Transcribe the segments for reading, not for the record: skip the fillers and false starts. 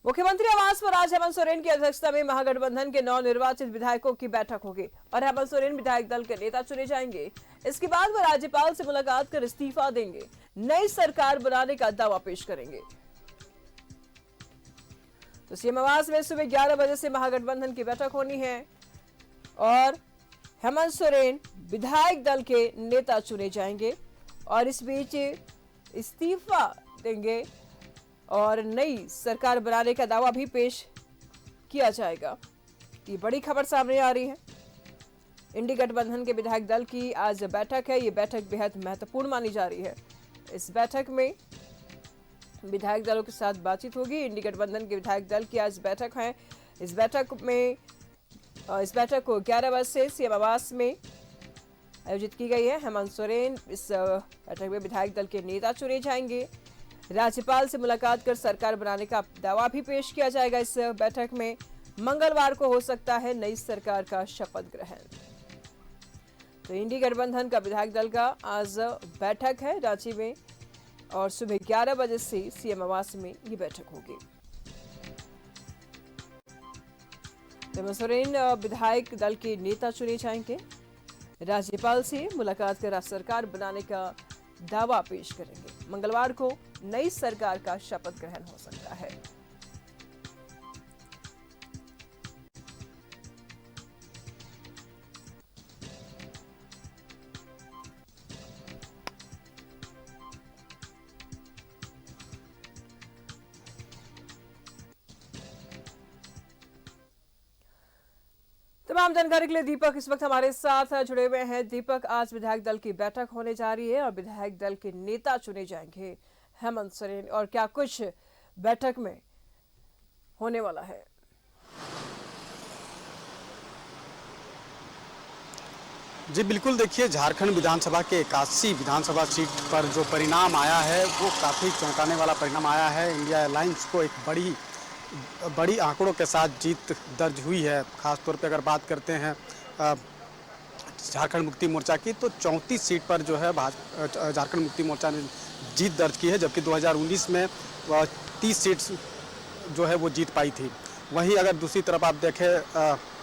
मुख्यमंत्री आवास पर आज हेमंत सोरेन की अध्यक्षता में महागठबंधन के नवनिर्वाचित विधायकों की बैठक होगी और हेमंत सोरेन विधायक दल के नेता चुने जाएंगे। इसके बाद वह राज्यपाल से मुलाकात कर इस्तीफा देंगे, नई सरकार बनाने का दावा पेश करेंगे। तो सीएम आवास में सुबह 11 बजे से महागठबंधन की बैठक होनी है और हेमंत सोरेन विधायक दल के नेता चुने जाएंगे और इस बीच इस्तीफा देंगे और नई सरकार बनाने का दावा भी पेश किया जाएगा। ये बड़ी खबर सामने आ रही है। इंडी गठबंधन के विधायक दल की आज बैठक है। ये बैठक बेहद महत्वपूर्ण मानी जा रही है। इस बैठक में विधायक दलों के साथ बातचीत होगी। इंडी गठबंधन के विधायक दल की आज बैठक है। इस बैठक को 11 बजे से सीएम आवास में आयोजित की गई है। हेमंत सोरेन इस बैठक में विधायक दल के नेता चुने जाएंगे। राज्यपाल से मुलाकात कर सरकार बनाने का दावा भी पेश किया जाएगा। इस बैठक में मंगलवार को हो सकता है नई सरकार का शपथ ग्रहण। तो इंडी गठबंधन का विधायक दल का आज बैठक है रांची में और सुबह 11 बजे से सीएम आवास में ये बैठक होगी। हेमंत सोरेन विधायक दल के नेता चुने जाएंगे। राज्यपाल से मुलाकात कर सरकार बनाने का दावा पेश करेंगे। मंगलवार को नई सरकार का शपथ ग्रहण हो सकता है। तमाम जानकारी के लिए दीपक इस वक्त हमारे साथ जुड़े हुए हैं। दीपक, आज विधायक दल की बैठक होने जा रही है और विधायक दल के नेता चुने जाएंगे हेमंत सोरेन, और क्या कुछ बैठक में होने वाला है? जी बिल्कुल, देखिए झारखंड विधानसभा के 81 विधानसभा सीट पर जो परिणाम आया है वो काफ़ी चौंकाने वाला परिणाम आया है। इंडिया अलायंस को एक बड़ी आंकड़ों के साथ जीत दर्ज हुई है। खासतौर पे अगर बात करते हैं झारखंड मुक्ति मोर्चा की, तो 34 सीट पर जो है झारखंड मुक्ति मोर्चा ने जीत दर्ज की है, जबकि 2019 में 30 सीट जो है वो जीत पाई थी। वहीं अगर दूसरी तरफ आप देखें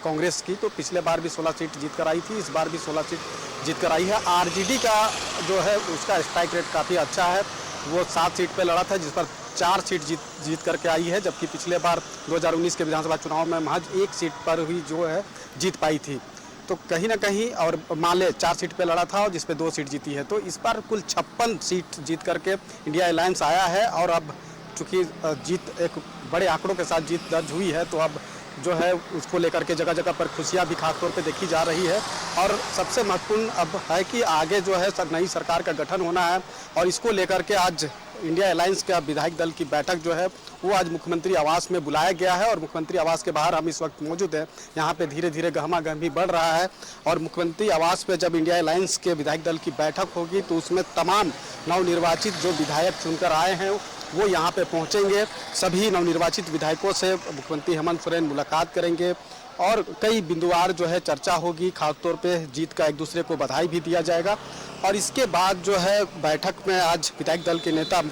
कांग्रेस की, तो पिछले बार भी 16 सीट जीत कर आई थी, इस बार भी 16 सीट जीत कर आई है। आरजेडी का जो है उसका स्ट्राइक रेट काफ़ी अच्छा है, वो 7 सीट पे लड़ा था जिस पर 4 सीट जीत करके आई है, जबकि पिछले बार 2019 के विधानसभा चुनाव में महज 1 सीट पर ही जो है जीत पाई थी। तो कहीं ना कहीं, और माले 4 सीट पे लड़ा था और जिस पे 2 सीट जीती है, तो इस बार कुल 56 सीट जीत करके इंडिया अलायंस आया है। और अब चूँकि जीत एक बड़े आंकड़ों के साथ जीत दर्ज हुई है, तो अब जो है उसको लेकर के जगह जगह पर खुशियाँ भी खास तौर पे देखी जा रही है। और सबसे महत्वपूर्ण अब है कि आगे जो है नई सरकार का गठन होना है, और इसको लेकर के आज इंडिया अलायंस का विधायक दल की बैठक जो है वो आज मुख्यमंत्री आवास में बुलाया गया है। और मुख्यमंत्री आवास के बाहर हम इस वक्त मौजूद हैं। यहाँ पे धीरे धीरे गहमागहमी बढ़ रहा है और मुख्यमंत्री आवास पे जब इंडिया अलायंस के विधायक दल की बैठक होगी, तो उसमें तमाम नवनिर्वाचित जो विधायक चुनकर आए हैं वो यहाँ पे पहुँचेंगे। सभी नवनिर्वाचित विधायकों से मुख्यमंत्री हेमंत सोरेन मुलाकात करेंगे और कई बिंदुवार जो है चर्चा होगी। खासतौर पे जीत का एक दूसरे को बधाई भी दिया जाएगा। और इसके बाद जो है बैठक में आज विधायक दल के नेता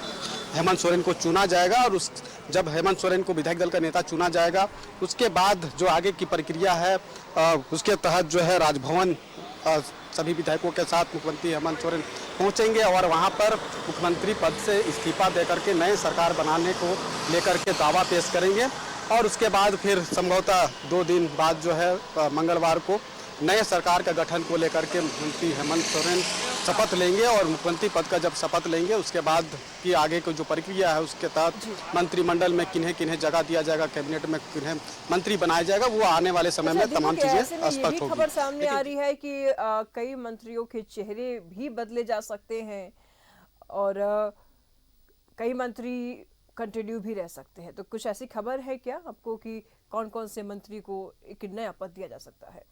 हेमंत सोरेन को चुना जाएगा, और जब हेमंत सोरेन को विधायक दल का नेता चुना जाएगा, उसके बाद जो आगे की प्रक्रिया है उसके तहत जो है राजभवन सभी विधायकों के साथ मुख्यमंत्री हेमंत सोरेन पहुंचेंगे और वहां पर मुख्यमंत्री पद से इस्तीफा देकर के नए सरकार बनाने को लेकर के दावा पेश करेंगे। और उसके बाद फिर संभवतः 2 दिन बाद जो है मंगलवार को नए सरकार का गठन को लेकर के मुख्यमंत्री हेमंत सोरेन शपथ लेंगे। और मुख्यमंत्री पद का जब शपथ लेंगे, उसके बाद की आगे की जो प्रक्रिया है उसके तहत मंत्रिमंडल में किन्हें किन्हें जगह दिया जाएगा, कैबिनेट में किन्हें मंत्री बनाया जाएगा, वो आने वाले समय में तमाम चीजें स्पष्ट होगी। खबर सामने आ रही है कि कई मंत्रियों के चेहरे भी बदले जा सकते हैं और कई मंत्री कंटिन्यू भी रह सकते हैं। तो कुछ ऐसी खबर है क्या आपको कि कौन कौन से मंत्री को एक नया पद दिया जा सकता है?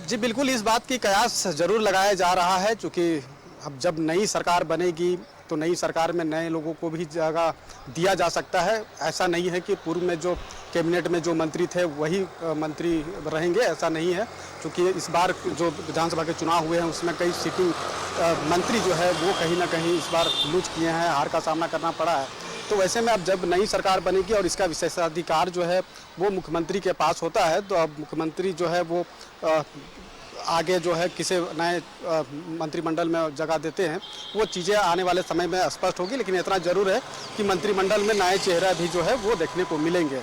जी बिल्कुल, इस बात की कयास जरूर लगाया जा रहा है, चूँकि अब जब नई सरकार बनेगी तो नई सरकार में नए लोगों को भी जगह दिया जा सकता है। ऐसा नहीं है कि पूर्व में जो कैबिनेट में जो मंत्री थे वही मंत्री रहेंगे, ऐसा नहीं है। क्योंकि इस बार जो विधानसभा के चुनाव हुए हैं उसमें कई सिटिंग मंत्री जो है वो कहीं ना कहीं इस बार लूज किए हैं, हार का सामना करना पड़ा है। तो वैसे में अब जब नई सरकार बनेगी और इसका विशेषाधिकार जो है वो मुख्यमंत्री के पास होता है, तो अब मुख्यमंत्री जो है वो आगे जो है किसे नए मंत्रिमंडल में जगह देते हैं वो चीज़ें आने वाले समय में स्पष्ट होगी। लेकिन इतना जरूर है कि मंत्रिमंडल में नए चेहरे भी जो है वो देखने को मिलेंगे।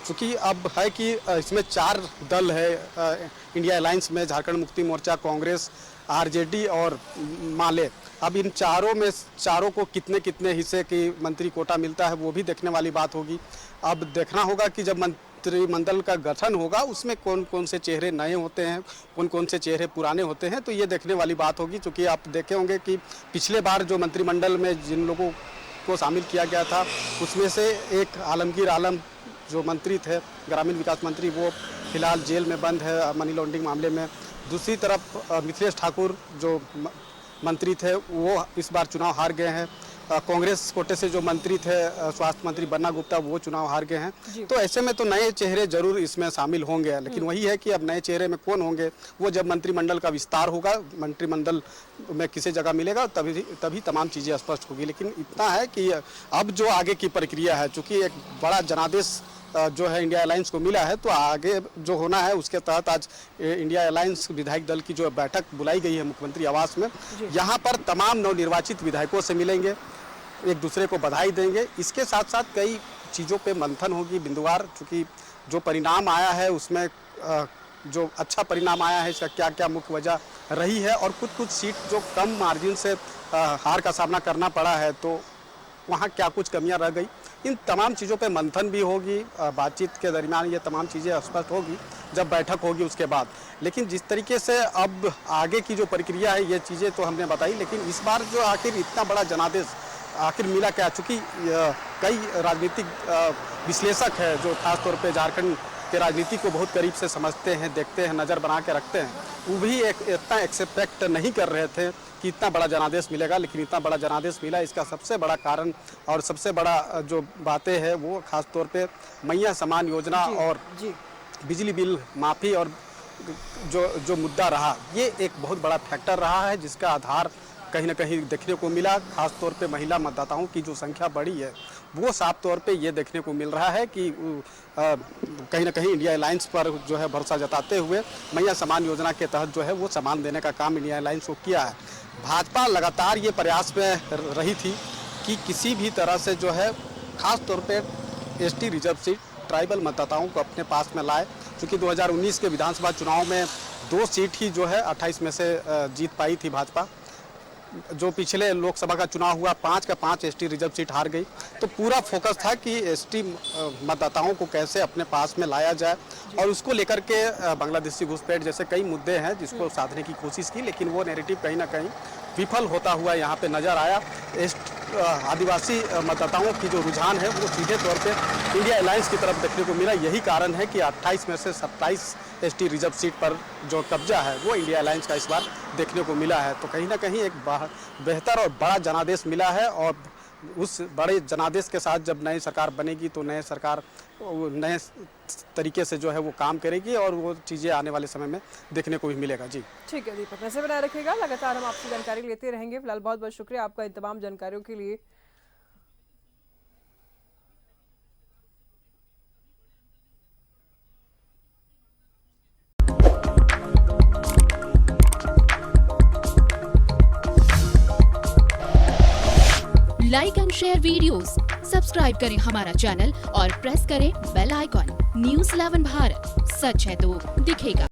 क्योंकि अब है कि इसमें 4 दल है इंडिया अलायंस में, झारखंड मुक्ति मोर्चा, कांग्रेस, आरजेडी और माले। अब इन चारों को कितने कितने हिस्से की मंत्री कोटा मिलता है वो भी देखने वाली बात होगी। अब देखना होगा कि जब मंत्रिमंडल का गठन होगा उसमें कौन कौन से चेहरे नए होते हैं, कौन कौन से चेहरे पुराने होते हैं, तो ये देखने वाली बात होगी। क्योंकि आप देखे होंगे कि पिछले बार जो मंत्रिमंडल में जिन लोगों को शामिल किया गया था उसमें से एक आलमगीर आलम जो मंत्री थे, ग्रामीण विकास मंत्री, वो फिलहाल जेल में बंद है मनी लॉन्ड्रिंग मामले में। दूसरी तरफ मिथिलेश ठाकुर जो मंत्री थे वो इस बार चुनाव हार गए हैं। कांग्रेस कोटे से जो मंत्री थे स्वास्थ्य मंत्री बन्ना गुप्ता, वो चुनाव हार गए हैं। तो ऐसे में तो नए चेहरे जरूर इसमें शामिल होंगे। लेकिन वही है कि अब नए चेहरे में कौन होंगे वो जब मंत्रिमंडल का विस्तार होगा, मंत्रिमंडल में किसे जगह मिलेगा तभी तमाम चीज़ें स्पष्ट होगी। लेकिन इतना है कि अब जो आगे की प्रक्रिया है, चूँकि एक बड़ा जनादेश जो है इंडिया अलायंस को मिला है, तो आगे जो होना है उसके तहत आज इंडिया अलायंस विधायक दल की जो बैठक बुलाई गई है मुख्यमंत्री आवास में, यहाँ पर तमाम नवनिर्वाचित विधायकों से मिलेंगे, एक दूसरे को बधाई देंगे। इसके साथ साथ कई चीज़ों पे मंथन होगी बिंदुवार, चूँकि जो परिणाम आया है उसमें जो अच्छा परिणाम आया है इसका क्या क्या मुख्य वजह रही है, और कुछ सीट जो कम मार्जिन से हार का सामना करना पड़ा है तो वहाँ क्या कुछ कमियां रह गई, इन तमाम चीज़ों पे मंथन भी होगी। बातचीत के दरमियान ये तमाम चीज़ें स्पष्ट होगी जब बैठक होगी उसके बाद। लेकिन जिस तरीके से अब आगे की जो प्रक्रिया है ये चीज़ें तो हमने बताई, लेकिन इस बार जो आखिर इतना बड़ा जनादेश आखिर मिला क्या, चूँकि कई राजनीतिक विश्लेषक है जो खासतौर पर झारखंड के राजनीति को बहुत करीब से समझते हैं, देखते हैं, नज़र बना के रखते हैं, वो भी इतना एक्सपेक्ट नहीं कर रहे थे कि इतना बड़ा जनादेश मिलेगा। लेकिन इतना बड़ा जनादेश मिला, इसका सबसे बड़ा कारण और सबसे बड़ा जो बातें हैं वो खास तौर पे मैया समान योजना और बिजली बिल माफ़ी और जो मुद्दा रहा, ये एक बहुत बड़ा फैक्टर रहा है जिसका आधार कहीं ना कहीं देखने को मिला। खास तौर पे महिला मतदाताओं की जो संख्या बढ़ी है वो साफ तौर पे ये देखने को मिल रहा है कि कहीं ना कहीं इंडिया अलायंस पर जो है भरोसा जताते हुए मैया समान योजना के तहत जो है वो सामान देने का काम इंडिया अलायंस को किया है। भाजपा लगातार ये प्रयास में रही थी कि किसी भी तरह से जो है खास तौर पे एसटी रिजर्व सीट ट्राइबल मतदाताओं को अपने पास में लाए। क्योंकि 2019 के विधानसभा चुनाव में 2 सीट ही जो है 28 में से जीत पाई थी भाजपा। जो पिछले लोकसभा का चुनाव हुआ 5 का 5 एसटी रिजर्व सीट हार गई। तो पूरा फोकस था कि एसटी मतदाताओं को कैसे अपने पास में लाया जाए, और उसको लेकर के बांग्लादेशी घुसपैठ जैसे कई मुद्दे हैं जिसको साधने की कोशिश की, लेकिन वो नैरेटिव कहीं ना कहीं विफल होता हुआ यहाँ पे नजर आया। आदिवासी मतदाताओं की जो रुझान है वो सीधे तौर पे इंडिया अलायंस की तरफ देखने को मिला। यही कारण है कि 28 में से 27 एसटी रिजर्व सीट पर जो कब्जा है वो इंडिया अलायंस का इस बार देखने को मिला है। तो कहीं ना कहीं एक बेहतर और बड़ा जनादेश मिला है, और उस बड़े जनादेश के साथ जब नई सरकार बनेगी तो नए सरकार नए तरीके से जो है वो काम करेगी, और वो चीज़ें आने वाले समय में देखने को भी मिलेगा। जी ठीक है दीपक, ऐसे बनाए रखिएगा, लगातार हम आपसे जानकारी लेते रहेंगे। फिलहाल बहुत बहुत शुक्रिया आपका इन तमाम जानकारियों के लिए। Like and share videos, subscribe करें हमारा चैनल और प्रेस करें बेल आइकॉन। न्यूज़ 11 भारत, सच है तो दिखेगा।